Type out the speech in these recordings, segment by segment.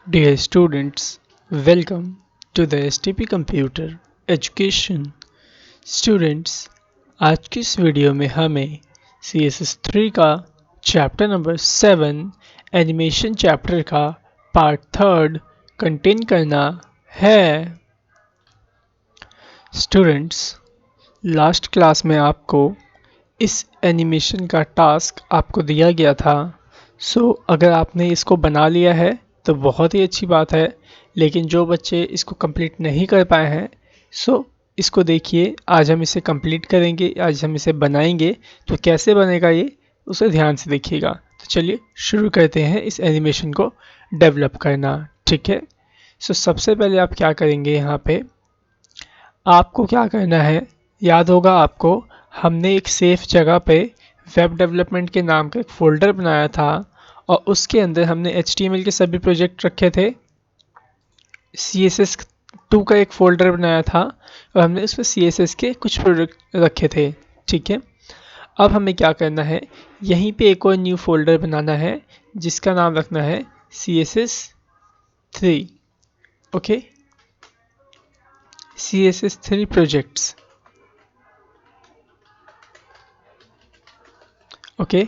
Dear students, welcome to the STP Computer Education. Students, आज की इस वीडियो में हमें CSS3 का चैप्टर नंबर 7 एनिमेशन चैप्टर का पार्ट थर्ड कंटेन करना है। स्टूडेंट्स, लास्ट क्लास में आपको इस एनिमेशन का टास्क आपको दिया गया था। अगर आपने इसको बना लिया है तो बहुत ही अच्छी बात है, लेकिन जो बच्चे इसको कंप्लीट नहीं कर पाए हैं इसको देखिए। आज हम इसे कंप्लीट करेंगे, आज हम इसे बनाएंगे। तो कैसे बनेगा ये उसे ध्यान से देखिएगा। तो चलिए शुरू करते हैं इस एनिमेशन को डेवलप करना। ठीक है। सबसे पहले आप क्या करेंगे, यहाँ पे आपको क्या करना है, याद होगा आपको, हमने एक सेफ जगह पे वेब डेवलपमेंट के नाम का एक फ़ोल्डर बनाया था और उसके अंदर हमने HTML के सभी प्रोजेक्ट रखे थे। CSS2 का एक फ़ोल्डर बनाया था और हमने उसमें CSS के कुछ प्रोजेक्ट रखे थे। ठीक है। अब हमें क्या करना है, यहीं पे एक और न्यू फ़ोल्डर बनाना है जिसका नाम रखना है CSS3। Okay, CSS3 projects. Okay,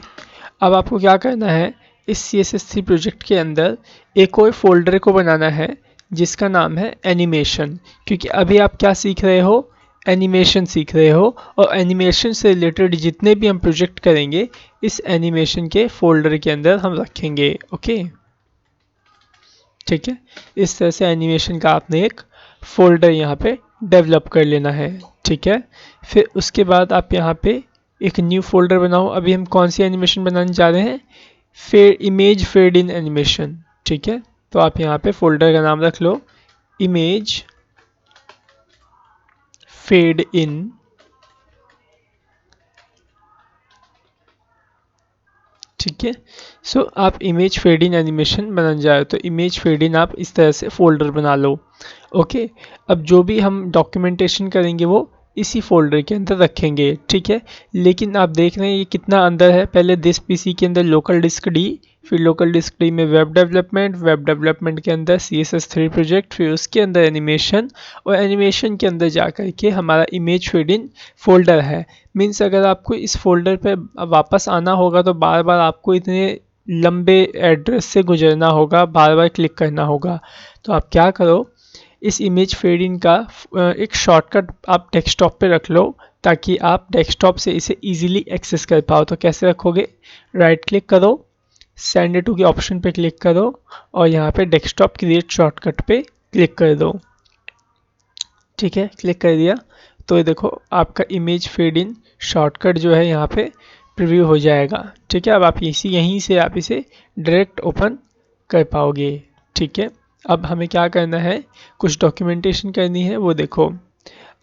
अब आपको क्या करना है, इस CSS3 प्रोजेक्ट के अंदर एक और फोल्डर को बनाना है जिसका नाम है एनिमेशन। क्योंकि अभी आप क्या सीख रहे हो, एनिमेशन सीख रहे हो, और एनिमेशन से रिलेटेड जितने भी हम प्रोजेक्ट करेंगे इस एनिमेशन के फोल्डर के अंदर हम रखेंगे। ओके, ठीक है। इस तरह से एनिमेशन का आपने एक फोल्डर यहाँ पे डेवलप कर लेना है। ठीक है। फिर उसके बाद आप यहाँ पे एक न्यू फोल्डर बनाओ। अभी हम कौन सी एनिमेशन बनाने जा रहे हैं, इमेज फेड इन एनिमेशन। ठीक है। तो आप यहाँ पे फोल्डर का नाम रख लो इमेज फेड इन। ठीक है। आप इमेज फेड इन एनिमेशन बनाने जा रहे हो तो इमेज फेड इन आप इस तरह से फोल्डर बना लो। ओके, अब जो भी हम डॉक्यूमेंटेशन करेंगे वो इसी फोल्डर के अंदर रखेंगे। ठीक है। लेकिन आप देख रहे हैं ये कितना अंदर है। पहले दिस पीसी के अंदर लोकल डिस्क डी, फिर लोकल डिस्क डी में वेब डेवलपमेंट के अंदर CSS3 प्रोजेक्ट, फिर उसके अंदर एनिमेशन, और एनिमेशन के अंदर जाकर के हमारा इमेज फेड इन फोल्डर है। मीन्स अगर आपको इस फोल्डर पे वापस आना होगा तो बार बार आपको इतने लंबे एड्रेस से गुजरना होगा, बार बार क्लिक करना होगा। तो आप क्या करो, इस इमेज फेड इन का एक शॉर्टकट आप डेस्कटॉप पे रख लो ताकि आप डेस्कटॉप से इसे इजीली एक्सेस कर पाओ। तो कैसे रखोगे, राइट क्लिक करो, सेंड टू के ऑप्शन पे क्लिक करो और यहाँ पे डेस्कटॉप क्रिएट शॉर्टकट पे क्लिक कर दो। ठीक है, क्लिक कर दिया तो ये देखो आपका इमेज फेड इन शॉर्टकट जो है यहाँ पे प्रीव्यू हो जाएगा। ठीक है। अब आप यहीं से आप इसे डायरेक्ट ओपन कर पाओगे। ठीक है। अब हमें क्या करना है, कुछ डॉक्यूमेंटेशन करनी है, वो देखो।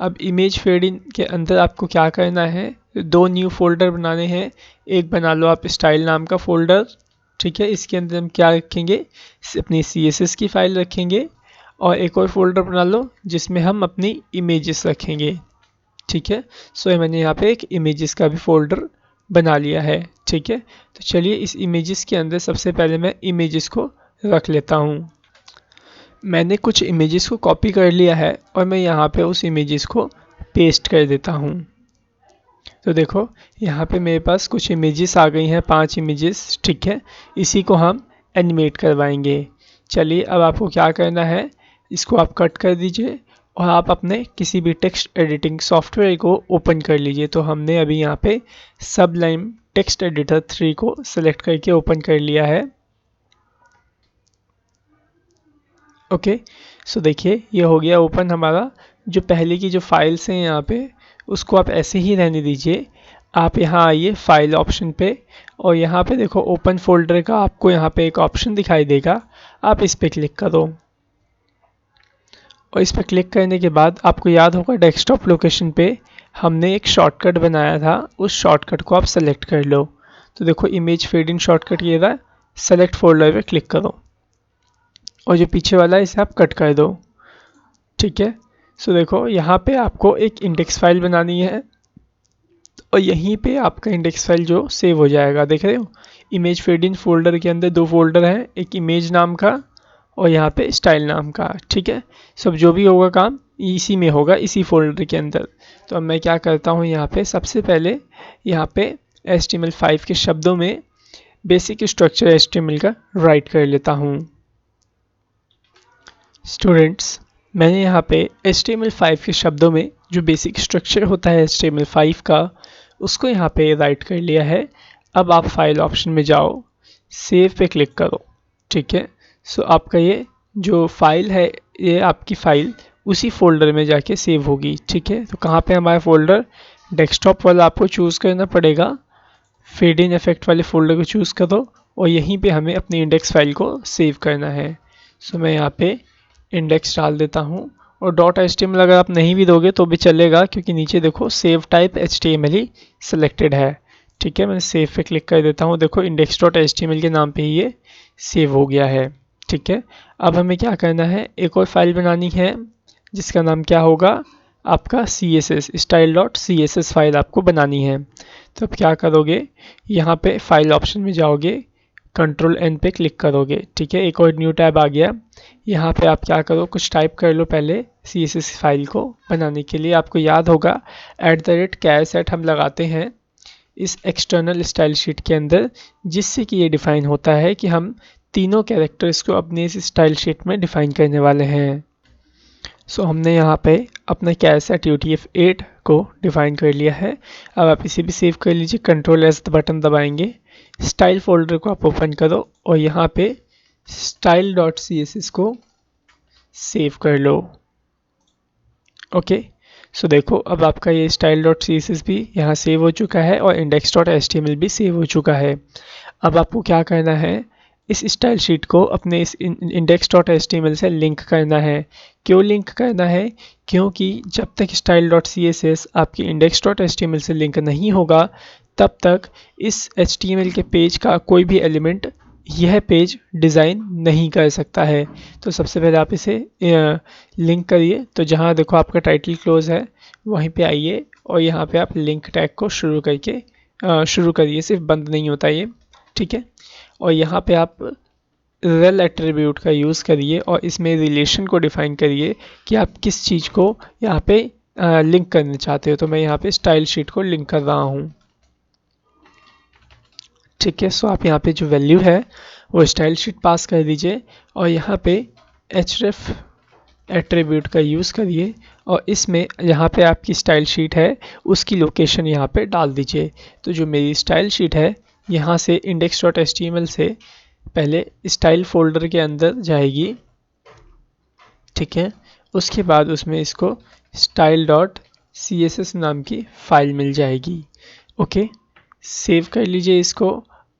अब इमेज फेड इन के अंदर आपको क्या करना है, दो न्यू फोल्डर बनाने हैं। एक बना लो आप स्टाइल नाम का फोल्डर। ठीक है। इसके अंदर हम क्या रखेंगे, अपनी CSS की फाइल रखेंगे, और एक और फोल्डर बना लो जिसमें हम अपनी इमेजेस रखेंगे। ठीक है। मैंने यहाँ पे एक इमेजेस का भी फोल्डर बना लिया है। ठीक है। तो चलिए इस इमेजेस के अंदर सबसे पहले मैं इमेजेस को रख लेता हूँ। मैंने कुछ इमेजेस को कॉपी कर लिया है और मैं यहाँ पे उस इमेजेस को पेस्ट कर देता हूँ। तो देखो यहाँ पे मेरे पास कुछ इमेजेस आ गई हैं, 5 इमेजेस। ठीक है। इसी को हम एनिमेट करवाएंगे। चलिए अब आपको क्या करना है, इसको आप कट कर दीजिए और आप अपने किसी भी टेक्स्ट एडिटिंग सॉफ्टवेयर को ओपन कर लीजिए। तो हमने अभी यहाँ पे सबलाइम टेक्स्ट एडिटर 3 को सेलेक्ट करके ओपन कर लिया है। ओके, देखिए ये हो गया ओपन हमारा। जो पहले की जो फाइल्स हैं यहाँ पे उसको आप ऐसे ही रहने दीजिए। आप यहाँ आइए फाइल ऑप्शन पे और यहाँ पे देखो ओपन फोल्डर का आपको यहाँ पे एक ऑप्शन दिखाई देगा, आप इस पे क्लिक करो। और इस पे क्लिक करने के बाद आपको याद होगा डेस्कटॉप लोकेशन पे हमने एक शॉर्टकट बनाया था, उस शॉर्टकट को आप सेलेक्ट कर लो। तो देखो इमेज फेड इन शॉर्टकट ये रहा, सेलेक्ट फोल्डर पे क्लिक करो और जो पीछे वाला है इसे आप कट कर दो। ठीक है। देखो यहाँ पे आपको एक इंडेक्स फाइल बनानी है और यहीं पे आपका इंडेक्स फाइल जो सेव हो जाएगा। देख रहे हो इमेज फेड इन फोल्डर के अंदर दो फोल्डर हैं, एक इमेज नाम का और यहाँ पे स्टाइल नाम का, ठीक है। सब जो भी होगा काम इसी में होगा, इसी फोल्डर के अंदर। तो अब मैं क्या करता हूँ, यहाँ पे सबसे पहले यहाँ पे HTML5 के शब्दों में बेसिक स्ट्रक्चर HTML का राइट कर लेता हूँ। स्टूडेंट्स, मैंने यहाँ पे HTML5 के शब्दों में जो बेसिक स्ट्रक्चर होता है HTML5 का, उसको यहाँ पे राइट कर लिया है। अब आप फाइल ऑप्शन में जाओ, सेव पे क्लिक करो, ठीक है। सो आपका ये जो फाइल है, ये आपकी फाइल उसी फोल्डर में जाके सेव होगी, ठीक है। तो कहाँ पे हमारा फोल्डर, डेस्कटॉप वाला आपको चूज़ करना पड़ेगा, फेड इन इफेक्ट वाले फोल्डर को चूज़ करो और यहीं पे हमें अपनी इंडेक्स फाइल को सेव करना है। सो मैं यहाँ पे इंडेक्स डाल देता हूँ और .html अगर आप नहीं भी दोगे तो भी चलेगा, क्योंकि नीचे देखो सेव टाइप HTML ही सिलेक्टेड है, ठीक है। मैं सेव पे क्लिक कर देता हूँ, देखो index.html के नाम पे ही ये सेव हो गया है, ठीक है। अब हमें क्या करना है, एक और फाइल बनानी है जिसका नाम क्या होगा, आपका CSS style.css फाइल आपको बनानी है। तो अब क्या करोगे, यहाँ पे फाइल ऑप्शन में जाओगे, Ctrl+N पे क्लिक करोगे, ठीक है। एक और न्यू टैब आ गया। यहाँ पे आप क्या करो, कुछ टाइप कर लो पहले CSS फाइल को बनाने के लिए। आपको याद होगा @ हम लगाते हैं इस एक्सटर्नल स्टाइल शीट के अंदर, जिससे कि ये डिफाइन होता है कि हम तीनों कैरेक्टर्स को अपने इस स्टाइल शीट में डिफाइन करने वाले हैं। सो हमने यहाँ पे अपना कैसेट UTF-8 को डिफाइन कर लिया है। अब आप इसे भी सेव कर लीजिए, Ctrl+S बटन दबाएंगे, स्टाइल फोल्डर को आप ओपन करो और यहाँ पे style.css को सेव कर लो। ओके, सो देखो अब आपका ये style.css भी यहाँ सेव हो चुका है और index.html भी सेव हो चुका है। अब आपको क्या करना है, इस स्टाइल शीट को अपने इस index.html से लिंक करना है। क्यों लिंक करना है, क्योंकि जब तक style.css आपकी index.html से लिंक नहीं होगा, तब तक इस HTML के पेज का कोई भी एलिमेंट यह पेज डिज़ाइन नहीं कर सकता है। तो सबसे पहले आप इसे लिंक करिए। तो जहाँ देखो आपका टाइटल क्लोज है, वहीं पे आइए और यहाँ पे आप लिंक टैग को शुरू करिए, सिर्फ बंद नहीं होता ये, ठीक है। और यहाँ पे आप रेल एट्रीब्यूट का यूज़ करिए और इसमें रिलेशन को डिफाइन करिए कि आप किस चीज़ को यहाँ पे लिंक करना चाहते हो। तो मैं यहाँ पे स्टाइल शीट को लिंक कर रहा हूँ, ठीक है। सो आप यहाँ पे जो वैल्यू है वो स्टाइल शीट पास कर दीजिए और यहाँ पे href एट्रीब्यूट का यूज़ करिए और इसमें यहाँ पे आपकी स्टाइल शीट है उसकी लोकेशन यहाँ पे डाल दीजिए। तो जो मेरी स्टाइल शीट है यहाँ से index.html से पहले स्टाइल फोल्डर के अंदर जाएगी, ठीक है। उसके बाद उसमें इसको style.css नाम की फाइल मिल जाएगी। ओके, सेव कर लीजिए इसको।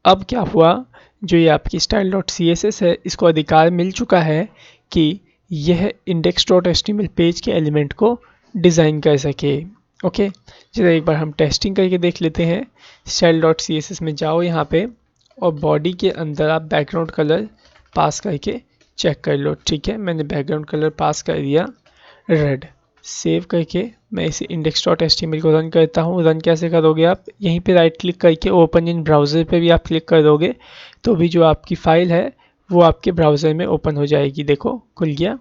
अब क्या हुआ, जो ये आपकी style.css है, इसको अधिकार मिल चुका है कि यह index.html पेज के एलिमेंट को डिज़ाइन कर सके। ओके, चलिए एक बार हम टेस्टिंग करके देख लेते हैं। style.css में जाओ यहाँ पे और बॉडी के अंदर आप बैकग्राउंड कलर पास करके चेक कर लो, ठीक है। मैंने बैकग्राउंड कलर पास कर दिया रेड। सेव करके मैं इसे index.html को रन करता हूँ। रन कैसे करोगे आप, यहीं पे राइट क्लिक करके ओपन इन ब्राउज़र पे भी आप क्लिक कर दोगे तो भी जो आपकी फ़ाइल है वो आपके ब्राउज़र में ओपन हो जाएगी। देखो खुल गया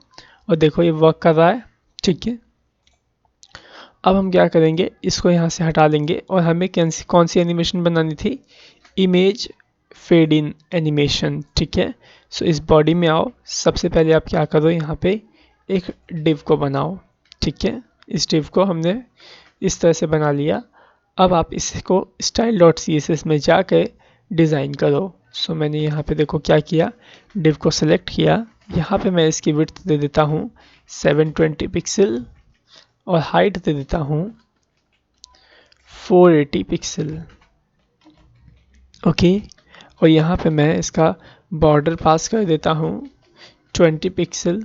और देखो ये वर्क कर रहा है, ठीक है। अब हम क्या करेंगे, इसको यहाँ से हटा देंगे और हमें कौन सी एनिमेशन बनानी थी, इमेज फेड इन एनिमेशन, ठीक है। सो इस बॉडी में आओ, सबसे पहले आप क्या करो, यहाँ पे एक डिव को बनाओ, ठीक है। इस डिव को हमने इस तरह से बना लिया। अब आप इसको style.css में जाकर डिज़ाइन करो। सो मैंने यहाँ पे देखो क्या किया, डिव को सेलेक्ट किया, यहाँ पे मैं इसकी विड्थ दे देता हूँ 720 पिक्सल और हाइट दे देता हूँ 480 पिक्सल। ओके, और यहाँ पे मैं इसका बॉर्डर पास कर देता हूँ 20 पिक्सल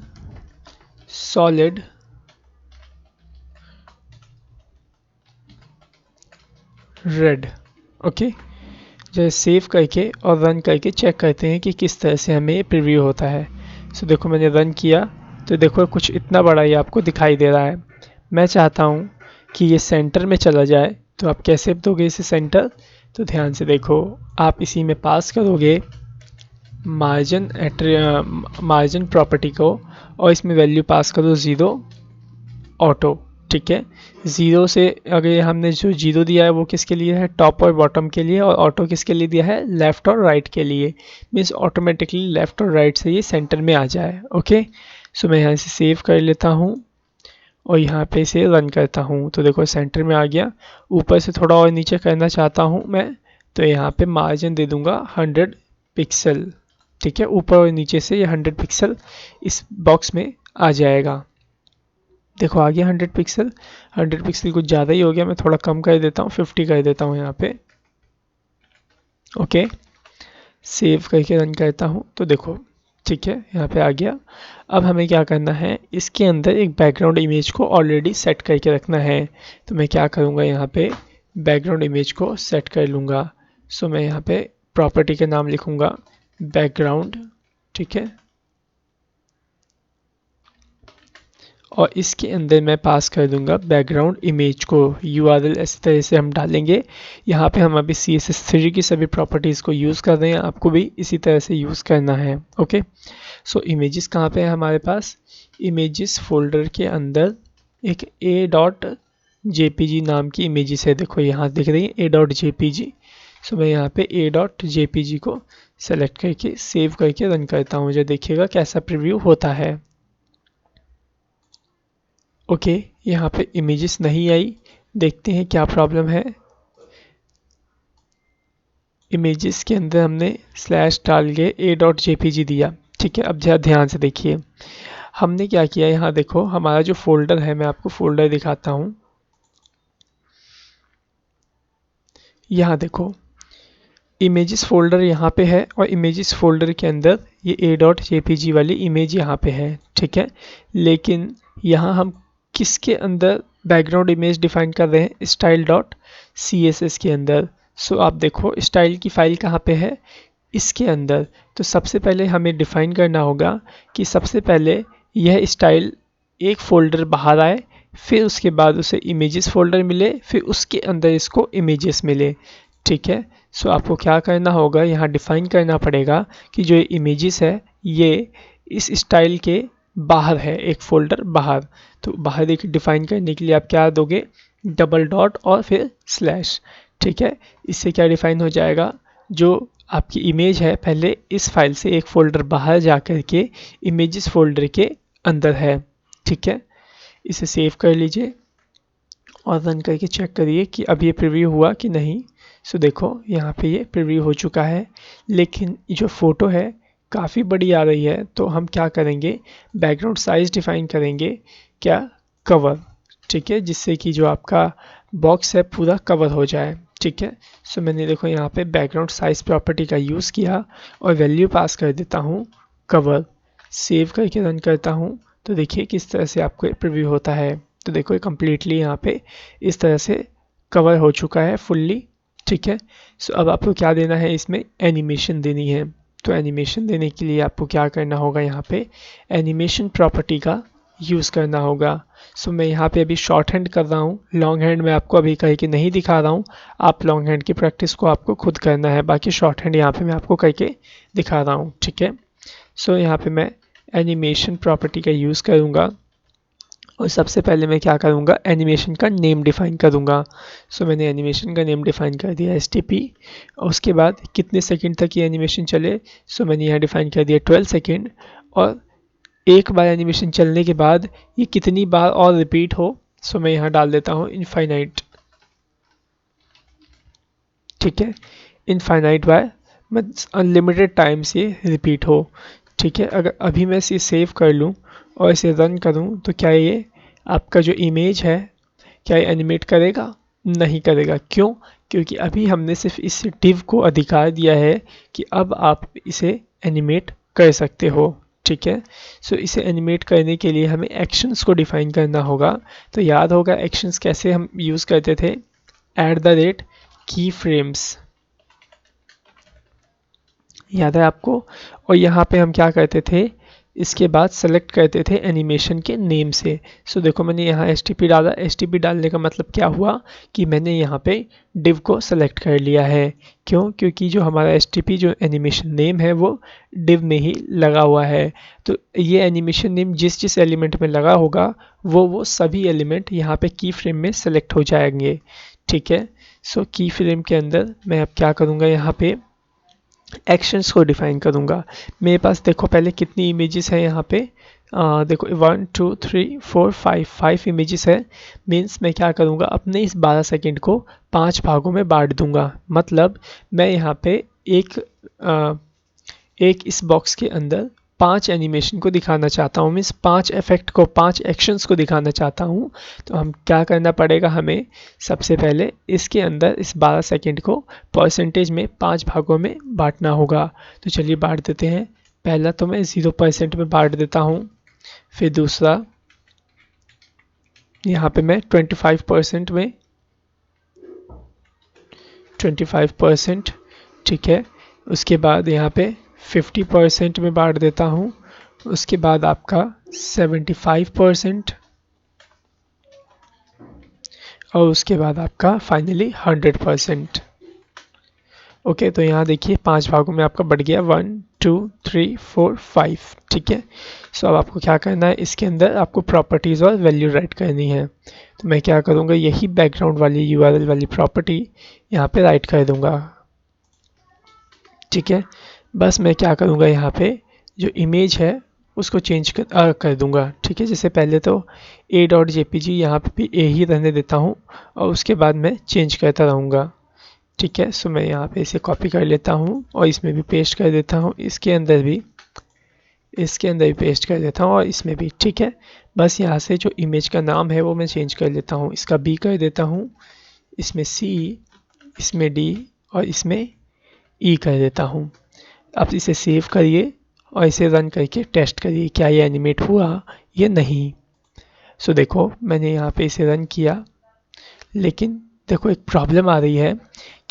सॉलिड रेड। ओके, जैसे सेव करके और रन करके चेक करते हैं कि किस तरह से हमें प्रीव्यू होता है। सो देखो मैंने रन किया तो देखो कुछ इतना बड़ा ये आपको दिखाई दे रहा है। मैं चाहता हूँ कि ये सेंटर में चला जाए, तो आप कैसे दोगे इसे सेंटर, तो ध्यान से देखो, आप इसी में पास करोगे मार्जिन प्रॉपर्टी को और इसमें वैल्यू पास करो 0 ऑटो। ठीक है, 0 से अगर ये हमने जो 0 दिया है वो किसके लिए है, टॉप और बॉटम के लिए, और ऑटो किसके लिए दिया है, लेफ़्ट और राइट के लिए। मीन्स ऑटोमेटिकली लेफ़्ट और राइट से ये सेंटर में आ जाए। ओके, सो मैं यहाँ से सेव कर लेता हूँ और यहाँ पे इसे रन करता हूँ तो देखो सेंटर में आ गया। ऊपर से थोड़ा और नीचे करना चाहता हूँ मैं, तो यहाँ पे मार्जिन दे दूंगा 100 पिक्सल। ठीक है, ऊपर और नीचे से ये 100 पिक्सल इस बॉक्स में आ जाएगा। देखो आ गया 100 पिक्सल। 100 पिक्सल कुछ ज़्यादा ही हो गया, मैं थोड़ा कम कर देता हूँ, 50 कर देता हूँ यहाँ पे। ओके, सेव करके रन करता हूँ तो देखो ठीक है यहाँ पे आ गया। अब हमें क्या करना है, इसके अंदर एक बैकग्राउंड इमेज को ऑलरेडी सेट करके रखना है। तो मैं क्या करूँगा, यहाँ पे बैकग्राउंड इमेज को सेट कर लूँगा। सो मैं यहाँ पे प्रॉपर्टी का नाम लिखूँगा बैकग्राउंड। ठीक है, और इसके अंदर मैं पास कर दूंगा बैकग्राउंड इमेज को। URL इस तरह से हम डालेंगे। यहाँ पे हम अभी CSS3 की सभी प्रॉपर्टीज़ को यूज़ कर रहे हैं, आपको भी इसी तरह से यूज़ करना है। ओके, सो इमेजेस कहाँ पे है हमारे पास, इमेजेस फोल्डर के अंदर एक a.jpg नाम की इमेजेस है। देखो यहाँ दिख रही है a.jpg। सो मैं यहाँ पे a.jpg को सेलेक्ट करके सेव करके रन करता हूँ, जो देखिएगा कैसा प्रीव्यू होता है। ओके, यहाँ पे इमेजेस नहीं आई, देखते हैं क्या प्रॉब्लम है। इमेजेस के अंदर हमने स्लैश डाल के a.jpg दिया। ठीक है, अब जरा ध्यान से देखिए हमने क्या किया। यहाँ देखो हमारा जो फोल्डर है, मैं आपको फोल्डर दिखाता हूँ। यहाँ देखो इमेजेस फोल्डर यहाँ पे है और इमेजेस फोल्डर के अंदर ये a.jpg वाली इमेज यहाँ पे है। ठीक है, लेकिन यहाँ हम किसके अंदर बैकग्राउंड इमेज डिफाइन कर रहे हैं, style.css के अंदर। सो आप देखो स्टाइल की फाइल कहाँ पे है, इसके अंदर। तो सबसे पहले हमें डिफाइन करना होगा कि सबसे पहले यह स्टाइल एक फोल्डर बाहर आए, फिर उसके बाद उसे इमेजेस फोल्डर मिले, फिर उसके अंदर इसको इमेजेस मिले। ठीक है, सो आपको क्या करना होगा, यहाँ डिफाइन करना पड़ेगा कि जो इमेजेस है ये इस स्टाइल के बाहर है, एक फोल्डर बाहर। तो बाहर एक डिफाइन करने के लिए आप क्या दोगे, डबल डॉट और फिर स्लैश। ठीक है, इससे क्या डिफाइन हो जाएगा, जो आपकी इमेज है पहले इस फाइल से एक फोल्डर बाहर जा कर के इमेजेस फोल्डर के अंदर है। ठीक है, इसे सेव कर लीजिए और रन करके चेक करिए कि अब ये प्रीव्यू हुआ कि नहीं। सो देखो यहाँ पे ये प्रीव्यू हो चुका है, लेकिन जो फ़ोटो है काफ़ी बड़ी आ रही है। तो हम क्या करेंगे, बैकग्राउंड साइज़ डिफ़ाइन करेंगे, क्या, कवर। ठीक है, जिससे कि जो आपका बॉक्स है पूरा कवर हो जाए। ठीक है, सो मैंने देखो यहाँ पे बैकग्राउंड साइज़ प्रॉपर्टी का यूज़ किया और वैल्यू पास कर देता हूँ कवर। सेव करके रन करता हूँ तो देखिए किस तरह से आपको प्रीव्यू होता है। तो देखो ये कम्प्लीटली यहाँ पे इस तरह से कवर हो चुका है फुल्ली। ठीक है, सो अब आपको क्या देना है, इसमें एनिमेशन देनी है। तो एनिमेशन देने के लिए आपको क्या करना होगा, यहाँ पे एनिमेशन प्रॉपर्टी का यूज़ करना होगा। सो मैं यहाँ पे अभी शॉर्ट हैंड कर रहा हूँ, लॉन्ग हैंड मैं आपको अभी करके नहीं दिखा रहा हूँ। आप लॉन्ग हैंड की प्रैक्टिस को आपको खुद करना है, बाकी शॉर्ट हैंड यहाँ पे मैं आपको करके दिखा रहा हूँ। ठीक है, सो यहाँ पे मैं एनिमेशन प्रॉपर्टी का यूज़ करूँगा और सबसे पहले मैं क्या करूँगा, एनिमेशन का नेम डिफ़ाइन करूँगा। सो मैंने एनिमेशन का नेम डिफ़ाइन कर दिया STP, और उसके बाद कितने सेकंड तक ये एनिमेशन चले, सो मैंने यहाँ डिफ़ाइन कर दिया 12 सेकंड। और एक बार एनिमेशन चलने के बाद ये कितनी बार और रिपीट हो, सो मैं यहाँ डाल देता हूँ इनफाइनाइट। ठीक है, infinite bye means unlimited time से रिपीट हो। ठीक है, अगर अभी मैं इसे सेव कर लूँ और इसे रन करूँ तो क्या ये आपका जो इमेज है क्या ये एनिमेट करेगा, नहीं करेगा। क्यों, क्योंकि अभी हमने सिर्फ इस डिव को अधिकार दिया है कि अब आप इसे एनिमेट कर सकते हो। ठीक है, सो इसे एनिमेट करने के लिए हमें एक्शंस को डिफाइन करना होगा। तो याद होगा एक्शंस कैसे हम यूज़ करते थे, @keyframes, याद है आपको। और यहाँ पे हम क्या करते थे, इसके बाद सेलेक्ट करते थे एनिमेशन के नेम से। सो देखो मैंने यहाँ एसटीपी डाला, एसटीपी डालने का मतलब क्या हुआ कि मैंने यहाँ पे डिव को सेलेक्ट कर लिया है। क्यों? क्योंकि जो हमारा एसटीपी जो एनिमेशन नेम है वो डिव में ही लगा हुआ है। तो ये एनिमेशन नेम जिस जिस एलिमेंट में लगा होगा वो सभी एलिमेंट यहाँ पे की फ्रेम में सेलेक्ट हो जाएंगे। ठीक है, सो की फ्रेम के अंदर मैं अब क्या करूँगा, यहाँ पे एक्शंस को डिफाइन करूँगा। मेरे पास देखो पहले कितनी इमेजेस हैं यहाँ पे, देखो 1 2 3 4 5 इमेजेस है। मीन्स मैं क्या करूँगा, अपने इस 12 सेकंड को 5 भागों में बांट दूंगा। मतलब मैं यहाँ पे एक इस बॉक्स के अंदर 5 एनिमेशन को दिखाना चाहता हूँ, मीन्स 5 इफेक्ट को, 5 एक्शंस को दिखाना चाहता हूँ। तो हम क्या करना पड़ेगा, हमें सबसे पहले इसके अंदर इस 12 सेकंड को परसेंटेज में 5 भागों में बांटना होगा। तो चलिए बांट देते हैं। पहला तो मैं 0% में बांट देता हूँ, फिर दूसरा यहाँ पे मैं 25% में, 25%, ठीक है। उसके बाद यहाँ पे 50% में बांट देता हूँ। उसके बाद आपका 75% और उसके बाद आपका फाइनली 100%। ओके, तो यहाँ देखिए 5 भागों में आपका बढ़ गया 1 2 3 4 5। ठीक है, सो अब आपको क्या करना है, इसके अंदर आपको प्रॉपर्टीज़ और वैल्यू राइट करनी है। तो मैं क्या करूँगा, यही बैकग्राउंड वाली URL वाली प्रॉपर्टी यहाँ पे राइट कर दूँगा। ठीक है, बस मैं क्या करूँगा, यहाँ पे जो इमेज है उसको चेंज कर दूँगा। ठीक है, जैसे पहले तो a.jpg यहाँ पे भी a ही रहने देता हूँ और उसके बाद मैं चेंज करता रहूँगा। ठीक है, सो मैं यहाँ पे इसे कॉपी कर लेता हूँ और इसमें भी पेस्ट कर देता हूँ, इसके अंदर भी पेस्ट कर देता हूँ और इसमें भी। ठीक है, बस यहाँ से जो इमेज का नाम है वो मैं चेंज कर लेता हूँ, इसका B कर देता हूँ, इसमें C, इसमें D और इसमें E कर देता हूँ। अब इसे सेव करिए और इसे रन करके टेस्ट करिए क्या ये एनिमेट हुआ या नहीं। सो देखो मैंने यहाँ पे इसे रन किया, लेकिन देखो एक प्रॉब्लम आ रही है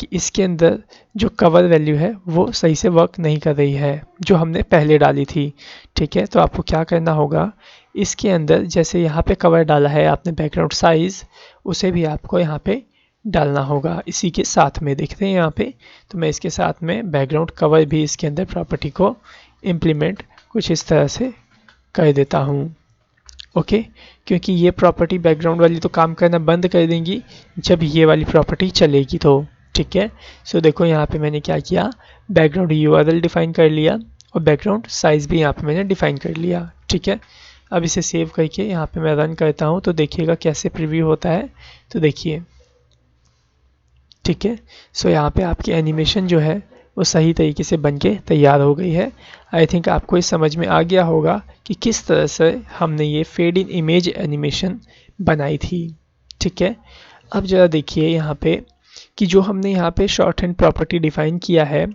कि इसके अंदर जो कवर वैल्यू है वो सही से वर्क नहीं कर रही है जो हमने पहले डाली थी। ठीक है, तो आपको क्या करना होगा, इसके अंदर जैसे यहाँ पे कवर डाला है आपने बैकग्राउंड साइज, उसे भी आपको यहाँ पे डालना होगा इसी के साथ में। देखते हैं यहाँ पे, तो मैं इसके साथ में बैकग्राउंड कवर भी इसके अंदर प्रॉपर्टी को इम्प्लीमेंट कुछ इस तरह से कर देता हूँ। ओके, क्योंकि ये प्रॉपर्टी बैकग्राउंड वाली तो काम करना बंद कर देंगी जब ये वाली प्रॉपर्टी चलेगी तो। ठीक है, सो देखो यहाँ पे मैंने क्या किया, बैकग्राउंड URL डिफाइन कर लिया और बैकग्राउंड साइज भी यहाँ पे मैंने डिफाइन कर लिया। ठीक है, अब इसे सेव करके यहाँ पे मैं रन करता हूँ तो देखिएगा कैसे प्रीव्यू होता है। तो देखिए, ठीक है, सो यहाँ पे आपकी एनिमेशन जो है वो सही तरीके से बन के तैयार हो गई है। आई थिंक आपको ये समझ में आ गया होगा कि किस तरह से हमने ये फेड इन इमेज एनिमेशन बनाई थी। ठीक है, अब ज़रा देखिए यहाँ पे कि जो हमने यहाँ पे शॉर्ट हैंड प्रॉपर्टी डिफाइन किया है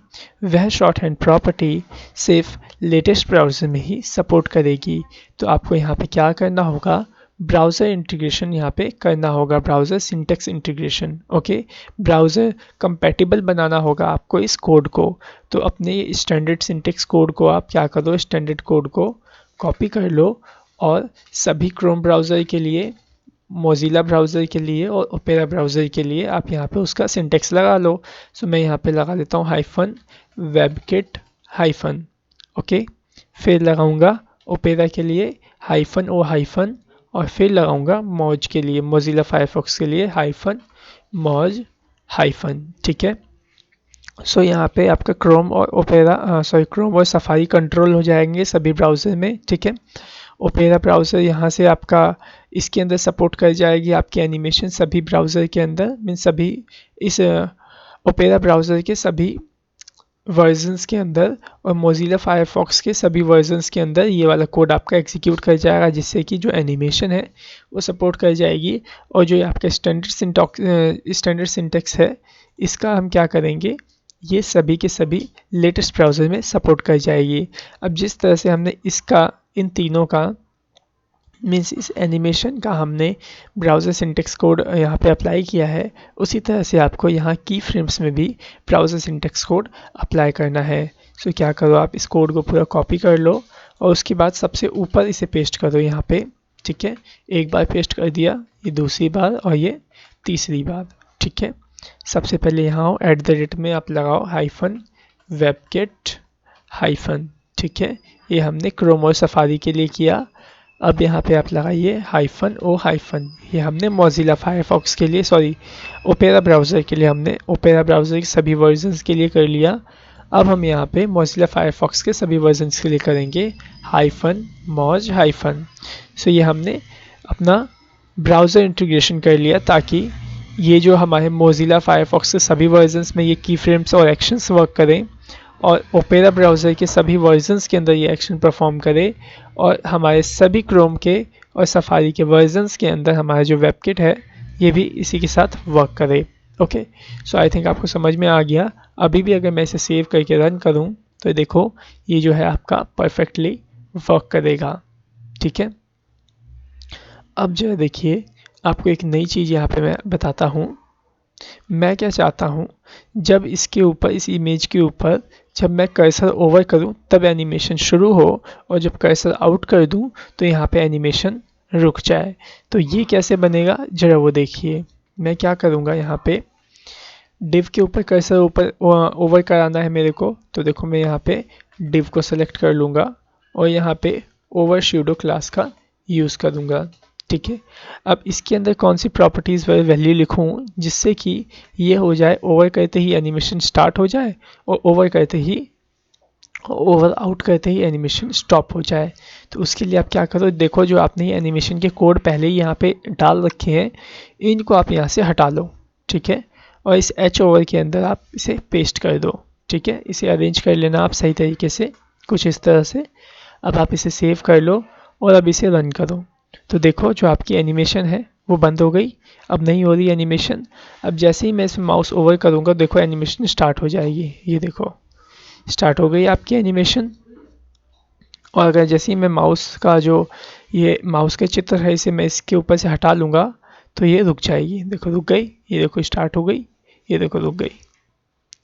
वह शॉर्ट हैंड प्रॉपर्टी सिर्फ लेटेस्ट ब्राउज़र में ही सपोर्ट करेगी। तो आपको यहाँ पे क्या करना होगा, ब्राउज़र इंटीग्रेशन यहाँ पे करना होगा, browser syntax integration. Okay, browser compatible बनाना होगा आपको इस कोड को। तो अपने स्टैंडर्ड सिंटेक्स कोड को आप क्या करो, स्टैंडर्ड कोड को कॉपी कर लो और सभी क्रोम ब्राउज़र के लिए, मोज़िला ब्राउज़र के लिए और ओपेरा ब्राउज़र के लिए आप यहाँ पे उसका सिंटेक्स लगा लो। सो मैं यहाँ पे लगा देता हूँ -webkit-, ओके, फिर लगाऊंगा ओपेरा के लिए -o- और फिर लगाऊंगा मौज के लिए, मोज़िला फायरफॉक्स के लिए -moj-। ठीक है, सो यहाँ पे आपका क्रोम और ओपेरा, क्रोम और सफारी कंट्रोल हो जाएंगे सभी ब्राउज़र में। ठीक है, ओपेरा ब्राउज़र यहाँ से आपका इसके अंदर सपोर्ट कर जाएगी आपकी एनिमेशन सभी ब्राउज़र के अंदर, मीन सभी इस ओपेरा ब्राउज़र के सभी वर्जन्स के अंदर और मोज़िला फायरफॉक्स के सभी वर्जन्स के अंदर ये वाला कोड आपका एग्जीक्यूट कर जाएगा, जिससे कि जो एनिमेशन है वो सपोर्ट कर जाएगी। और जो आपका स्टैंडर्ड सिंटेक्स है इसका हम क्या करेंगे, ये सभी के सभी लेटेस्ट ब्राउज़र में सपोर्ट कर जाएगी। अब जिस तरह से हमने इसका, इन तीनों का, मीन्स इस एनिमेशन का हमने ब्राउज़र सिंटेक्स कोड यहाँ पे अप्लाई किया है, उसी तरह से आपको यहाँ की फ्रेम्स में भी ब्राउज़र सिंटेक्स कोड अप्लाई करना है। सो क्या करो, आप इस कोड को पूरा कॉपी कर लो और उसके बाद सबसे ऊपर इसे पेस्ट करो यहाँ पे, ठीक है। एक बार पेस्ट कर दिया, ये दूसरी बार और ये तीसरी बार, ठीक है। सबसे पहले यहाँ @ में आप लगाओ हाइफन वेबकिट हाइफन, ठीक है। ये हमने क्रोम और सफारी के लिए किया। अब यहाँ पे आप लगाइए हाइफन ओ हाइफन, ये हमने मोज़िला फायरफॉक्स के लिए, सॉरी ओपेरा ब्राउज़र के लिए, हमने ओपेरा ब्राउज़र के सभी वर्जन्स के लिए कर लिया। अब हम यहाँ पे मोज़िला फायरफॉक्स के सभी वर्जन्स के लिए करेंगे हाइफन मॉज हाइफन। सो ये हमने अपना ब्राउज़र इंटीग्रेशन कर लिया ताकि ये जो हमारे मोज़िला फायरफॉक्स के सभी वर्जन्स में ये की फ्रेम्स और एक्शंस वर्क करें और ओपेरा ब्राउज़र के सभी वर्जन्स के अंदर ये एक्शन परफॉर्म करे और हमारे सभी क्रोम के और सफारी के वर्जन्स के अंदर हमारा जो वेबकिट है ये भी इसी के साथ वर्क करे। ओके, सो आई थिंक आपको समझ में आ गया। अभी भी अगर मैं इसे सेव करके रन करूं तो देखो ये जो है आपका परफेक्टली वर्क करेगा, ठीक है। अब जो है देखिए आपको एक नई चीज़ यहाँ पे मैं बताता हूँ। मैं क्या चाहता हूँ, जब इसके ऊपर, इस इमेज के ऊपर जब मैं कर्सर ओवर करूँ तब एनिमेशन शुरू हो और जब कर्सर आउट कर दूँ तो यहाँ पे एनिमेशन रुक जाए। तो ये कैसे बनेगा जरा वो देखिए। मैं क्या करूँगा, यहाँ पे डिव के ऊपर कर्सर ऊपर ओवर कराना है मेरे को, तो देखो मैं यहाँ पे डिव को सेलेक्ट कर लूँगा और यहाँ पे ओवरशैडो क्लास का यूज़ करूँगा, ठीक है। अब इसके अंदर कौन सी प्रॉपर्टीज़ वैल्यू लिखूँ जिससे कि ये हो जाए ओवर करते ही एनिमेशन स्टार्ट हो जाए और ओवर आउट करते ही एनिमेशन स्टॉप हो जाए। तो उसके लिए आप क्या करो, देखो जो आपने ये एनिमेशन के कोड पहले ही यहाँ पे डाल रखे हैं इनको आप यहाँ से हटा लो, ठीक है। और इस एच ओवर के अंदर आप इसे पेस्ट कर दो, ठीक है। इसे अरेंज कर लेना आप सही तरीके से कुछ इस तरह से। अब आप इसे सेव कर लो और अब इसे रन करो। तो देखो जो आपकी एनिमेशन है वो बंद हो गई, अब नहीं हो रही एनिमेशन। अब जैसे ही मैं इसमें माउस ओवर करूँगा देखो एनिमेशन स्टार्ट हो जाएगी, ये देखो स्टार्ट हो गई आपकी एनिमेशन। और अगर जैसे ही मैं माउस का जो ये माउस का चित्र है इसे मैं इसके ऊपर से हटा लूँगा तो ये रुक जाएगी, देखो रुक गई, ये देखो स्टार्ट हो गई, ये देखो रुक गई,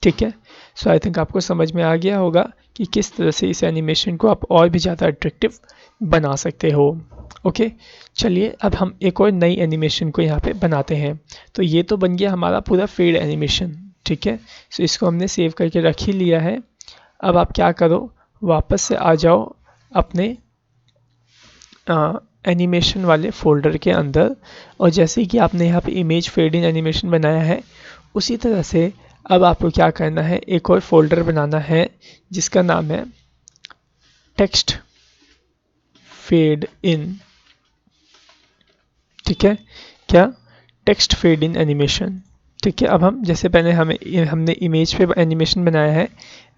ठीक है। सो आई थिंक आपको समझ में आ गया होगा कि किस तरह से इस एनिमेशन को आप और भी ज़्यादा अट्रैक्टिव बना सकते हो। ओके, चलिए अब हम एक और नई एनिमेशन को यहाँ पे बनाते हैं। तो ये तो बन गया हमारा पूरा फेड एनिमेशन, ठीक है। सो इसको हमने सेव करके रख ही लिया है। अब आप क्या करो, वापस से आ जाओ अपने एनिमेशन वाले फोल्डर के अंदर और जैसे कि आपने यहाँ पे इमेज फेड इन एनिमेशन बनाया है उसी तरह से अब आपको क्या करना है, एक और फोल्डर बनाना है जिसका नाम है टेक्स्ट फेड इन, ठीक है। क्या, टेक्स्ट फेड इन एनिमेशन, ठीक है। अब हम जैसे पहले हमने इमेज पे एनिमेशन बनाया है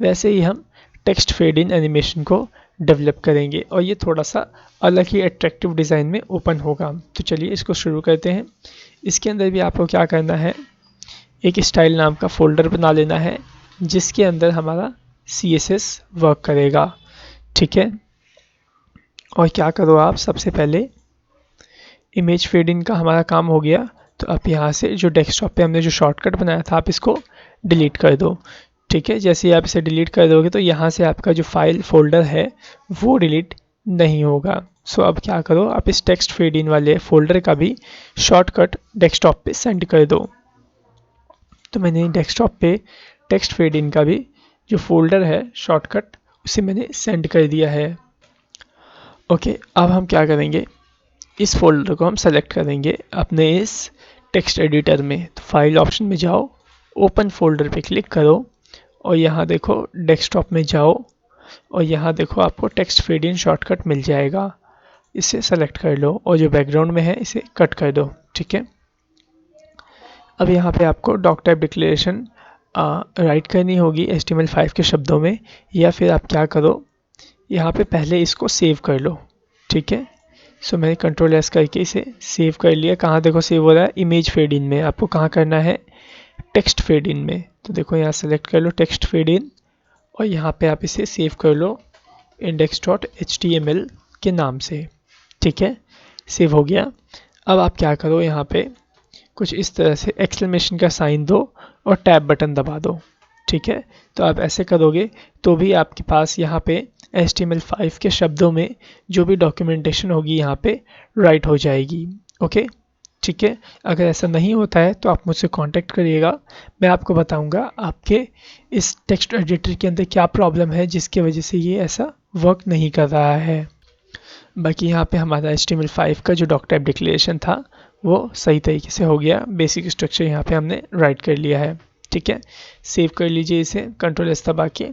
वैसे ही हम टेक्स्ट फेड इन एनिमेशन को डेवलप करेंगे और ये थोड़ा सा अलग ही अट्रैक्टिव डिज़ाइन में ओपन होगा। तो चलिए इसको शुरू करते हैं। इसके अंदर भी आपको क्या करना है, एक स्टाइल नाम का फोल्डर बना लेना है जिसके अंदर हमारा CSS वर्क करेगा, ठीक है। और क्या करो आप, सबसे पहले इमेज फेड इन का हमारा काम हो गया तो आप यहाँ से जो डेस्कटॉप पे हमने जो शॉर्टकट बनाया था आप इसको डिलीट कर दो, ठीक है। जैसे ही आप इसे डिलीट कर दोगे तो यहाँ से आपका जो फाइल फोल्डर है वो डिलीट नहीं होगा। सो अब क्या करो, आप इस टेक्स्ट फेड इन वाले फोल्डर का भी शॉर्टकट डेस्कटॉप पे सेंड कर दो। तो मैंने डेस्कटॉप पे टेक्स्ट फेड इन का भी जो फोल्डर है शॉर्टकट उसे मैंने सेंड कर दिया है। ओके, अब हम क्या करेंगे, इस फोल्डर को हम सेलेक्ट करेंगे अपने इस टेक्स्ट एडिटर में। तो फाइल ऑप्शन में जाओ, ओपन फोल्डर पे क्लिक करो और यहाँ देखो डेस्कटॉप में जाओ और यहाँ देखो आपको टेक्स्ट फेड इन शॉर्टकट मिल जाएगा, इसे सेलेक्ट कर लो और जो बैकग्राउंड में है इसे कट कर दो, ठीक है। अब यहाँ पे आपको डॉक टाइप डिक्लेरेशन राइट करनी होगी HTML5 के शब्दों में, या फिर आप क्या करो यहाँ पे पहले इसको सेव कर लो, ठीक है। सो मैंने Ctrl+S करके इसे सेव कर लिया। कहाँ देखो सेव हो रहा है, इमेज फेड इन में। आपको कहाँ करना है, टेक्स्ट फेड इन में। तो देखो यहाँ सेलेक्ट कर लो टेक्स्ट फेड इन और यहाँ पे आप इसे सेव कर लो index.html के नाम से, ठीक है। सेव हो गया। अब आप क्या करो, यहाँ पे कुछ इस तरह से एक्सक्लेमेशन का साइन दो और टैब बटन दबा दो, ठीक है। तो आप ऐसे करोगे तो भी आपके पास यहाँ पे HTML5 के शब्दों में जो भी डॉक्यूमेंटेशन होगी यहाँ पे राइट हो जाएगी। ओके, ठीक है। अगर ऐसा नहीं होता है तो आप मुझसे कांटेक्ट करिएगा, मैं आपको बताऊंगा आपके इस टेक्स्ट एडिटर के अंदर क्या प्रॉब्लम है जिसकी वजह से ये ऐसा वर्क नहीं कर रहा है। बाकी यहाँ पे हमारा HTML5 का जो डॉक टाइप डिक्लेरेशन था वो सही तरीके से हो गया, बेसिक स्ट्रक्चर यहाँ पे हमने राइट कर लिया है। ठीक है, सेव कर लीजिए इसे Ctrl+S दबा के।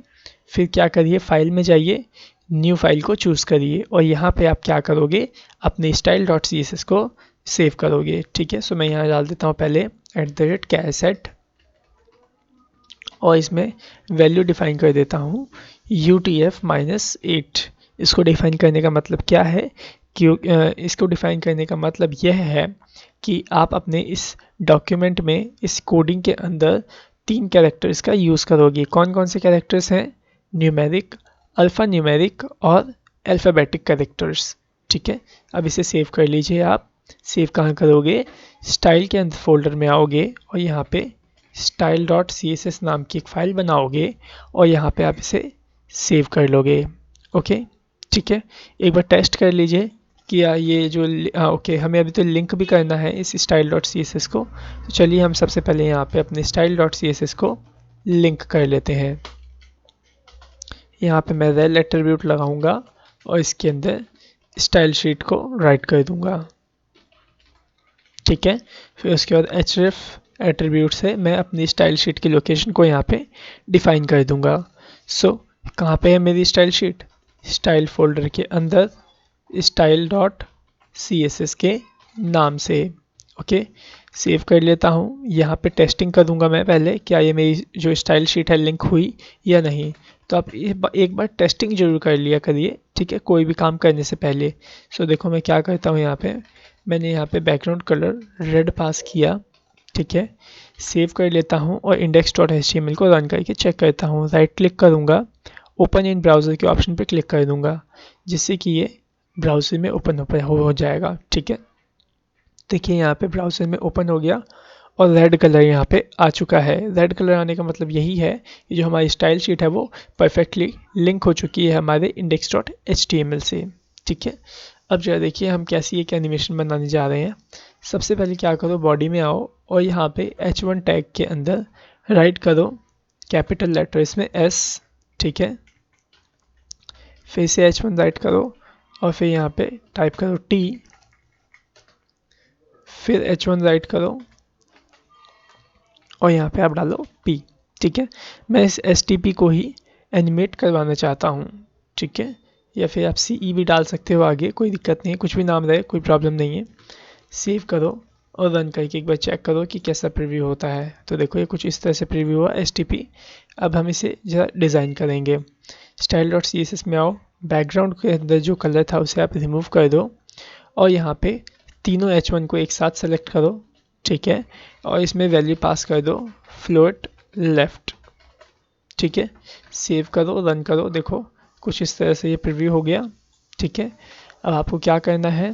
फिर क्या करिए, फाइल में जाइए, न्यू फाइल को चूज़ करिए और यहाँ पे आप क्या करोगे, अपने style.css को सेव करोगे। ठीक है, सो मैं यहाँ डाल देता हूँ पहले @charset और इसमें वैल्यू डिफाइन कर देता हूँ UTF-8। इसको डिफाइन करने का मतलब क्या है कि इसको डिफाइन करने का मतलब यह है कि आप अपने इस डॉक्यूमेंट में इस कोडिंग के अंदर 3 कैरेक्टर्स का यूज़ करोगे। कौन कौन से कैरेक्टर्स हैं? न्यूमेरिक, अल्फ़ा न्यूमेरिक और अल्फ़ाबेटिक कैरेक्टर्स। ठीक है, अब इसे सेव कर लीजिए। आप सेव कहाँ करोगे? स्टाइल के अंदर फोल्डर में आओगे और यहाँ पे style.css नाम की एक फ़ाइल बनाओगे और यहाँ पे आप इसे सेव कर लोगे। ओके, ठीक है, एक बार टेस्ट कर लीजिए कि ये जो ओके, हमें अभी तो लिंक भी करना है इस style.css को। तो चलिए हम सबसे पहले यहाँ पे अपने style.css को लिंक कर लेते हैं। यहाँ पे मैं rel एट्रीब्यूट लगाऊंगा और इसके अंदर स्टाइल शीट को राइट कर दूंगा। ठीक है, फिर उसके बाद href एट्रीब्यूट से मैं अपनी स्टाइल शीट की लोकेशन को यहाँ पे डिफाइन कर दूंगा। सो कहाँ पे है मेरी स्टाइल शीट? स्टाइल फोल्डर के अंदर style.css के नाम से। ओके, सेव कर लेता हूँ। यहाँ पे टेस्टिंग करूँगा मैं पहले, क्या ये मेरी जो स्टाइल शीट है लिंक हुई या नहीं। तो आप एक बार टेस्टिंग जरूर कर लिया करिए, ठीक है, कोई भी काम करने से पहले। सो देखो मैं क्या करता हूँ, यहाँ पे मैंने यहाँ पे बैकग्राउंड कलर रेड पास किया। ठीक है, सेव कर लेता हूँ और index.html को रन करके चेक करता हूँ। राइट क्लिक करूँगा, ओपन इन ब्राउज़र के ऑप्शन पे क्लिक कर दूँगा, जिससे कि ये ब्राउज़र में ओपन हो जाएगा। ठीक है, देखिए यहाँ पे ब्राउज़र में ओपन हो गया और रेड कलर यहाँ पे आ चुका है। रेड कलर आने का मतलब यही है कि जो हमारी स्टाइल शीट है वो परफेक्टली लिंक हो चुकी है हमारे index.html से। ठीक है, अब जरा देखिए हम कैसी एक एनिमेशन बनाने जा रहे हैं। सबसे पहले क्या करो, बॉडी में आओ और यहाँ पे h1 टैग के अंदर राइट करो कैपिटल लेटर्स में S। ठीक है, फिर से h1 राइट करो और फिर यहाँ पे टाइप करो T, फिर h1 राइट करो और यहाँ पे आप डालो P। ठीक है, मैं इस STP को ही एनिमेट करवाना चाहता हूँ। ठीक है, या फिर आप CE भी डाल सकते हो आगे, कोई दिक्कत नहीं है, कुछ भी नाम रहे कोई प्रॉब्लम नहीं है। सेव करो और रन करके एक बार चेक करो कि कैसा प्रीव्यू होता है। तो देखो ये कुछ इस तरह से प्रीव्यू हुआ STP। अब हम इसे जरा डिज़ाइन करेंगे। style.css में आओ, बैकग्राउंड के अंदर जो कलर था उसे आप रिमूव कर दो और यहाँ पे तीनों H1 को एक साथ सेलेक्ट करो। ठीक है, और इसमें वैल्यू पास कर दो फ्लोट लेफ्ट। ठीक है, सेव करो, रन करो, देखो कुछ इस तरह से ये प्रीव्यू हो गया। ठीक है, अब आपको क्या करना है,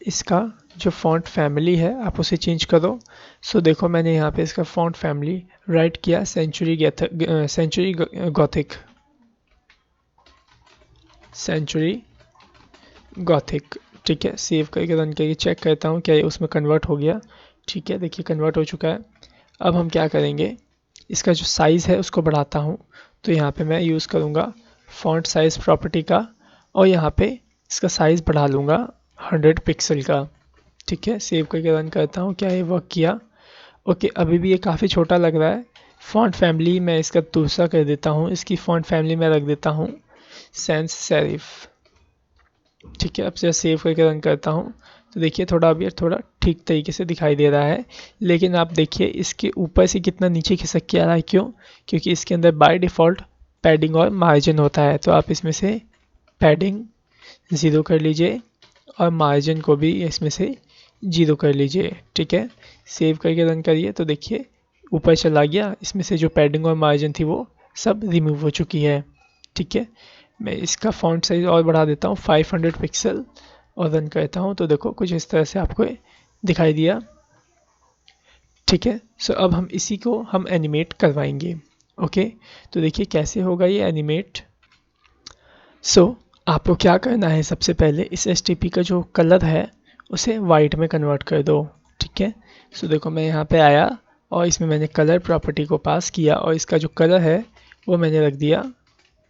इसका जो फॉन्ट फैमिली है आप उसे चेंज करो। सो देखो मैंने यहाँ पे इसका फॉन्ट फैमिली राइट किया सेंचुरी गॉथिक। ठीक है, सेव करके रन करके चेक करता हूँ क्या ये उसमें कन्वर्ट हो गया। ठीक है, देखिए कन्वर्ट हो चुका है। अब हम क्या करेंगे, इसका जो साइज़ है उसको बढ़ाता हूँ। तो यहाँ पे मैं यूज़ करूँगा फॉन्ट साइज़ प्रॉपर्टी का और यहाँ पे इसका साइज़ बढ़ा लूँगा 100 पिक्सल का। ठीक है, सेव करके रन करता हूँ, क्या ये वर्क किया? ओके, अभी भी ये काफ़ी छोटा लग रहा है। फॉन्ट फैमिली मैं इसका दूसरा कर देता हूँ, इसकी फॉन्ट फैमिली में रख देता हूँ सैंस सेरिफ। ठीक है, अब से सेव करके रन करता हूँ तो देखिए थोड़ा अभी थोड़ा ठीक तरीके से दिखाई दे रहा है। लेकिन आप देखिए इसके ऊपर से कितना नीचे खिसक के आ रहा है, क्यों? क्योंकि इसके अंदर बाय डिफ़ॉल्ट पैडिंग और मार्जिन होता है। तो आप इसमें से पैडिंग 0 कर लीजिए और मार्जिन को भी इसमें से 0 कर लीजिए। ठीक है, सेव करके रन करिए तो देखिए ऊपर चला गया, इसमें से जो पैडिंग और मार्जिन थी वो सब रिमूव हो चुकी है। ठीक है, मैं इसका फॉन्ट साइज और बढ़ा देता हूँ 500 पिक्सल और रन करता हूँ तो देखो कुछ इस तरह से आपको दिखाई दिया। ठीक है, सो अब हम इसी को हम एनिमेट करवाएंगे। ओके, तो देखिए कैसे होगा ये एनिमेट। सो आपको क्या करना है, सबसे पहले इस एस का जो कलर है उसे वाइट में कन्वर्ट कर दो। ठीक है, सो देखो मैं यहाँ पे आया और इसमें मैंने कलर प्रॉपर्टी को पास किया और इसका जो कलर है वो मैंने रख दिया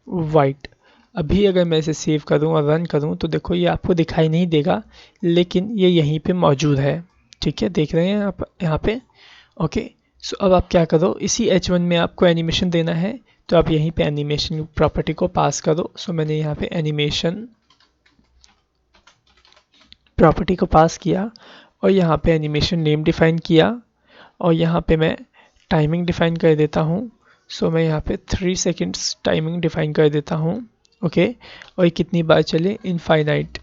वाइट। अभी अगर मैं इसे सेव करूँ और रन करूँ तो देखो ये आपको दिखाई नहीं देगा, लेकिन ये यहीं पे मौजूद है। ठीक है, देख रहे हैं आप यहाँ पे। ओके, सो अब आप क्या करो, इसी H1 में आपको एनिमेशन देना है, तो आप यहीं पे एनिमेशन प्रॉपर्टी को पास करो। सो मैंने यहाँ पे एनिमेशन प्रॉपर्टी को पास किया और यहाँ पे एनिमेशन नेम डिफाइन किया और यहाँ पे मैं टाइमिंग डिफाइन कर देता हूँ। सो मैं यहाँ पे 3 सेकेंड्स टाइमिंग डिफाइन कर देता हूँ। ओके, और ये कितनी बार चले, इनफाइनाइट।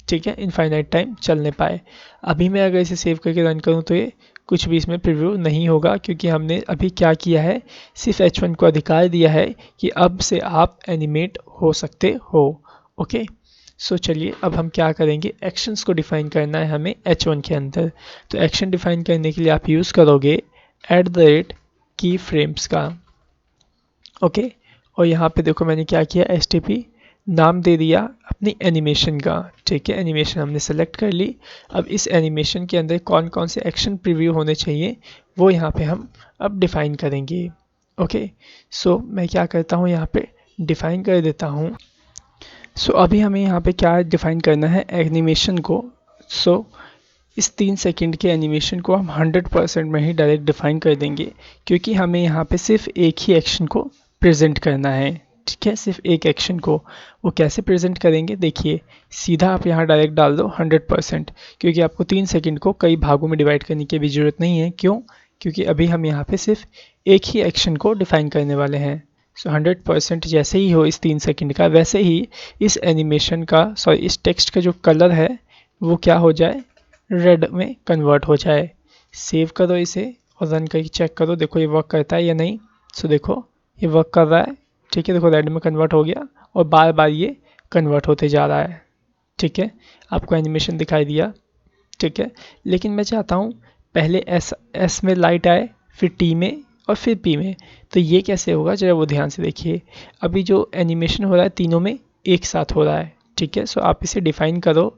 ठीक है, इनफाइनाइट टाइम चलने पाए। अभी मैं अगर इसे सेव करके रन करूँ तो ये कुछ भी इसमें प्रीव्यू नहीं होगा, क्योंकि हमने अभी क्या किया है, सिर्फ H1 को अधिकार दिया है कि अब से आप एनिमेट हो सकते हो। ओके, सो चलिए अब हम क्या करेंगे, एक्शंस को डिफाइन करना है हमें H1 के अंदर। तो एक्शन डिफाइन करने के लिए आप यूज़ करोगे की फ्रेम्स का। ओके, और यहाँ पे देखो मैंने क्या किया, STP नाम दे दिया अपनी एनिमेशन का। ठीक है, एनिमेशन हमने सेलेक्ट कर ली। अब इस एनिमेशन के अंदर कौन कौन से एक्शन प्रीव्यू होने चाहिए वो यहाँ पे हम अब डिफाइन करेंगे। ओके, सो मैं क्या करता हूँ, यहाँ पे डिफाइन कर देता हूँ। सो अभी हमें यहाँ पे क्या डिफाइन करना है, एनिमेशन को। सो इस 3 सेकंड के एनिमेशन को हम 100% में ही डायरेक्ट डिफाइन कर देंगे, क्योंकि हमें यहाँ पे सिर्फ एक ही एक्शन को प्रेजेंट करना है। ठीक है, सिर्फ एक एक्शन को। वो कैसे प्रेजेंट करेंगे, देखिए सीधा आप यहाँ डायरेक्ट डाल दो 100%, क्योंकि आपको 3 सेकंड को कई भागों में डिवाइड करने की भी ज़रूरत नहीं है। क्यों, क्योंकि अभी हम यहाँ पे सिर्फ एक ही एक्शन को डिफाइन करने वाले हैं। सो 100% जैसे ही हो इस 3 सेकंड का, वैसे ही इस एनिमेशन का, सॉरी इस टेक्स्ट का जो कलर है वो क्या हो जाए, रेड में कन्वर्ट हो जाए। सेव करो इसे और रन करके चेक करो, देखो ये वर्क करता है या नहीं। सो देखो ये वर्क कर रहा है। ठीक है, देखो रेड में कन्वर्ट हो गया और बार बार ये कन्वर्ट होते जा रहा है। ठीक है, आपको एनिमेशन दिखाई दिया। ठीक है, लेकिन मैं चाहता हूँ पहले एस में लाइट आए, फिर टी में और फिर पी में। तो ये कैसे होगा, जरा वो ध्यान से देखिए। अभी जो एनिमेशन हो रहा है तीनों में एक साथ हो रहा है। ठीक है, सो आप इसे डिफाइन करो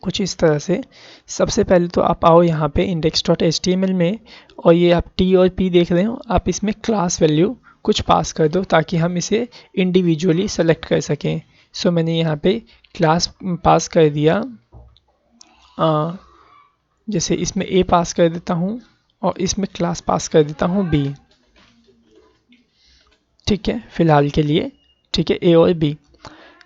कुछ इस तरह से। सबसे पहले तो आप आओ यहाँ पे index.html में, और ये आप t और p देख रहे हो, आप इसमें क्लास वैल्यू कुछ पास कर दो ताकि हम इसे इंडिविजुअली सेलेक्ट कर सकें। सो मैंने यहाँ पे क्लास पास कर दिया, जैसे इसमें a पास कर देता हूँ और इसमें क्लास पास कर देता हूँ b। ठीक है, फिलहाल के लिए। ठीक है, a और b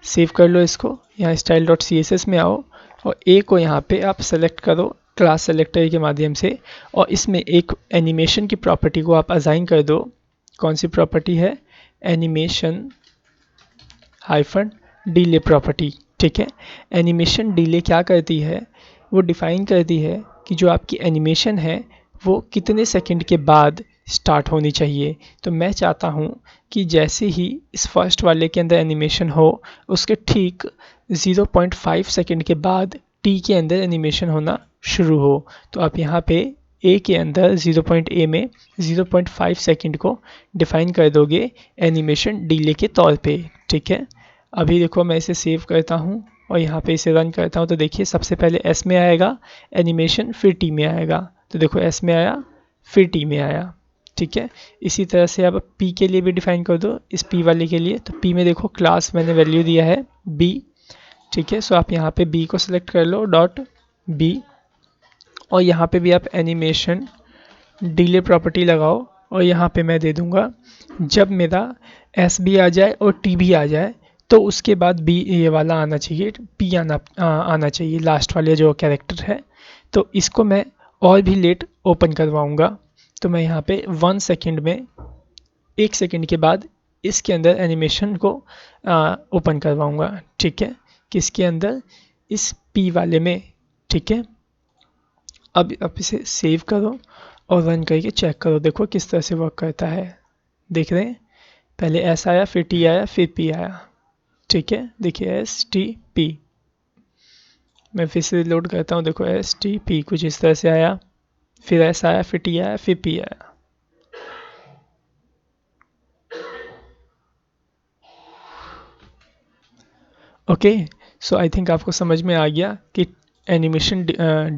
सेव कर लो इसको। यहाँ style.css में आओ और ए को यहाँ पे आप सेलेक्ट करो क्लास सेलेक्टर के माध्यम से, और इसमें एक एनिमेशन की प्रॉपर्टी को आप असाइन कर दो। कौन सी प्रॉपर्टी है, एनिमेशन हाइफन डिले प्रॉपर्टी। ठीक है, एनिमेशन डिले क्या करती है, वो डिफाइन करती है कि जो आपकी एनिमेशन है वो कितने सेकंड के बाद स्टार्ट होनी चाहिए। तो मैं चाहता हूँ कि जैसे ही इस फर्स्ट वाले के अंदर एनिमेशन हो, उसके ठीक 0.5 सेकंड के बाद टी के अंदर एनिमेशन होना शुरू हो। तो आप यहाँ पे ए के अंदर 0.a में 0.5 सेकंड को डिफाइन कर दोगे एनिमेशन डिले के तौर पे। ठीक है, अभी देखो मैं इसे सेव करता हूँ और यहाँ पे इसे रन करता हूँ, तो देखिए सबसे पहले एस में आएगा एनिमेशन, फिर टी में आएगा। तो देखो एस में आया फिर टी में आया। ठीक है, इसी तरह से अब पी के लिए भी डिफाइन कर दो, इस पी वाले के लिए। तो पी में देखो क्लास मैंने वैल्यू दिया है बी। ठीक है, सो आप यहाँ पे बी को सिलेक्ट कर लो, डॉट बी, और यहाँ पे भी आप एनिमेशन डिले प्रॉपर्टी लगाओ, और यहाँ पे मैं दे दूँगा जब मेरा एस भी आ जाए और टी भी आ जाए तो उसके बाद बी ये वाला आना चाहिए, पी आना चाहिए, लास्ट वाले जो कैरेक्टर है। तो इसको मैं और भी लेट ओपन करवाऊँगा। तो मैं यहाँ पे 1 सेकेंड में 1 सेकेंड के बाद इसके अंदर एनिमेशन को ओपन करवाऊँगा। ठीक है, किसके अंदर, इस पी वाले में। ठीक है, अब आप इसे सेव करो और रन करके चेक करो, देखो किस तरह से वर्क करता है। देख रहे हैं, पहले एस आया, फिर टी आया, फिर पी आया। ठीक है, देखिए एस टी पी। मैं फिर से लोड करता हूँ, देखो एस टी पी कुछ इस तरह से आया, फिर एस आया, फिर टी आया, फिर पी आया। ओके, सो आई थिंक आपको समझ में आ गया कि एनिमेशन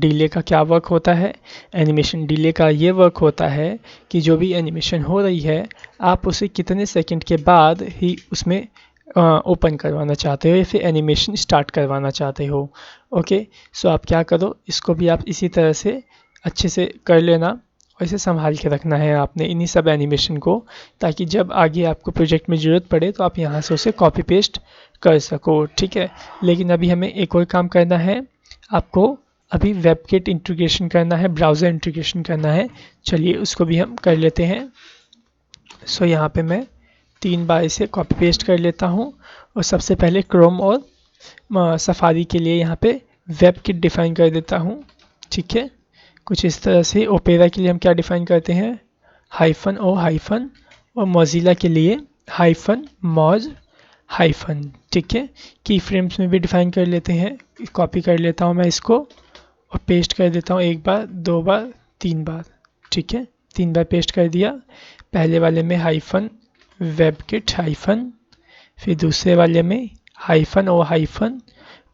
डिले का क्या वर्क होता है। एनिमेशन डिले का ये वर्क होता है कि जो भी एनिमेशन हो रही है आप उसे कितने सेकंड के बाद ही उसमें ओपन करवाना चाहते हो या फिर एनिमेशन स्टार्ट करवाना चाहते हो। ओके, सो आप क्या करो, इसको भी आप इसी तरह से अच्छे से कर लेना और इसे संभाल के रखना है आपने इन्हीं सब एनिमेशन को, ताकि जब आगे आपको प्रोजेक्ट में ज़रूरत पड़े तो आप यहाँ से उसे कॉपी पेस्ट कर सको। ठीक है, लेकिन अभी हमें एक और काम करना है, आपको अभी वेबकिट इंटीग्रेशन करना है, ब्राउज़र इंटीग्रेशन करना है। चलिए उसको भी हम कर लेते हैं। सो यहाँ पे मैं 3 बार इसे कॉपी पेस्ट कर लेता हूँ और सबसे पहले क्रोम और सफारी के लिए यहाँ पे वेबकिट डिफ़ाइन कर देता हूँ। ठीक है, कुछ इस तरह से। ओपेरा के लिए हम क्या डिफ़ाइन करते हैं, -o हाइफन, और मोज़िला के लिए -moz हाइफन। ठीक है, की फ्रेम्स में भी डिफ़ाइन कर लेते हैं। कॉपी कर लेता हूँ मैं इसको और पेस्ट कर देता हूँ 1 बार, 2 बार, 3 बार। ठीक है, 3 बार पेस्ट कर दिया। पहले वाले में हाइफन वेबकिट हाइफन, फिर दूसरे वाले में -o हाइफन,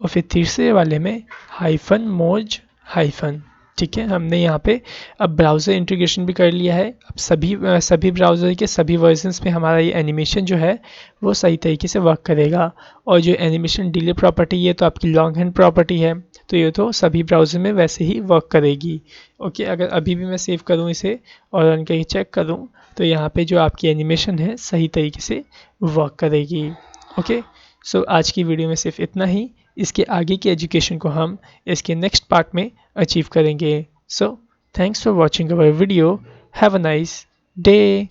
और फिर तीसरे वाले में -moz हाइफन। ठीक है, हमने यहाँ पे अब ब्राउज़र इंटीग्रेशन भी कर लिया है। अब सभी ब्राउज़र के सभी वर्जन्स में हमारा ये एनिमेशन जो है वो सही तरीके से वर्क करेगा। और जो एनिमेशन डिले प्रॉपर्टी ये तो आपकी लॉन्ग हैंड प्रॉपर्टी है, तो ये तो सभी ब्राउज़र में वैसे ही वर्क करेगी। ओके, अगर अभी भी मैं सेव करूँ इसे और रन करके चेक करूँ तो यहाँ पे जो आपकी एनिमेशन है सही तरीके से वर्क करेगी। ओके, सो आज की वीडियो में सिर्फ इतना ही। इसके आगे की एजुकेशन को हम इसके नेक्स्ट पार्ट में अचीव करेंगे। So thanks for watching our video. Have a nice day.